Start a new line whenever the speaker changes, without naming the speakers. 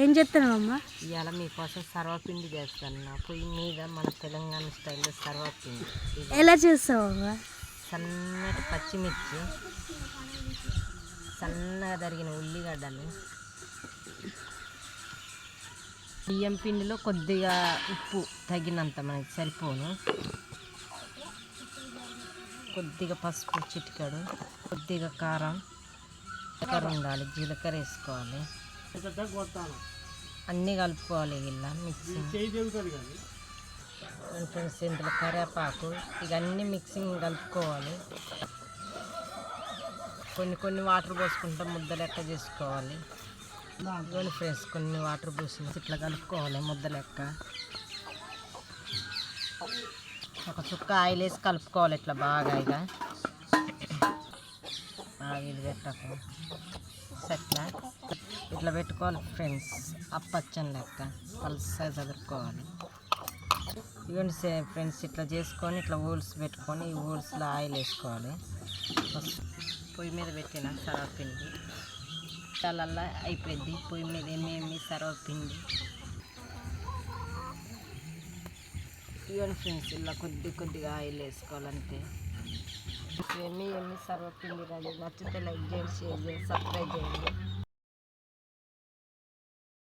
ఏం చేస్తున్నావమ్మా?
ఇవాళ మీకోసం సర్వపిండి చేస్తాను. పొయ్యి మీద మన తెలంగాణ స్టైల్లో సర్వపిండి.
ఎలా చేస్తావమ్మా?
సన్నటి పచ్చిమిర్చి, సన్నగా తరిగిన ఉల్లిగడ్డలు, బియ్యం పిండిలో కొద్దిగా ఉప్పు తగినంత మనకి సరిపోను, కొద్దిగా పసుపు చిటికెడు, కొద్దిగా కారం, జీలకర్ర ఉండాలి, జీలకర్ర వేసుకోవాలి, అన్నీ కలుపుకోవాలి. ఇలా మిక్సింగ్ ఫ్రెండ్స్, ఇందులో కరివేపాకు ఇవన్నీ మిక్సింగ్ కలుపుకోవాలి. కొన్ని వాటర్ పోసుకుంటాం, ముద్ద లెక్క చేసుకోవాలి. ఇదిగోండి ఫ్రెండ్స్, కొన్ని వాటర్ పోసి ఇట్లా కలుపుకోవాలి ముద్ద లెక్క. ఒక చుక్క ఆయిల్ వేసి కలుపుకోవాలి ఇట్లా బాగా. ఇది పెట్టకు సెట్లా ఇట్లా పెట్టుకోవాలి ఫ్రెండ్స్. అప్పచ్చని లెక్క పల్సగా చదువుకోవాలి. ఇవన్నీ ఫ్రెండ్స్ ఇట్లా చేసుకొని ఇట్లా హోల్స్ పెట్టుకొని ఈ హోల్స్లో ఆయిల్ వేసుకోవాలి. పొయ్యి మీద పెట్టిన సర్వపిండి చాలా అయిపోయింది. పొయ్యి మీద ఏమేమి సర్వపిండి ఇవన్నీ ఫ్రెండ్స్ ఇలా కొద్దిగా ఆయిల్ వేసుకోవాలంటే. ఏమి సర్వపిండి రెడీ. నచ్చితే లైక్ చేయండి, షేర్ చేయండి, సబ్స్క్రైబ్ చేయండి.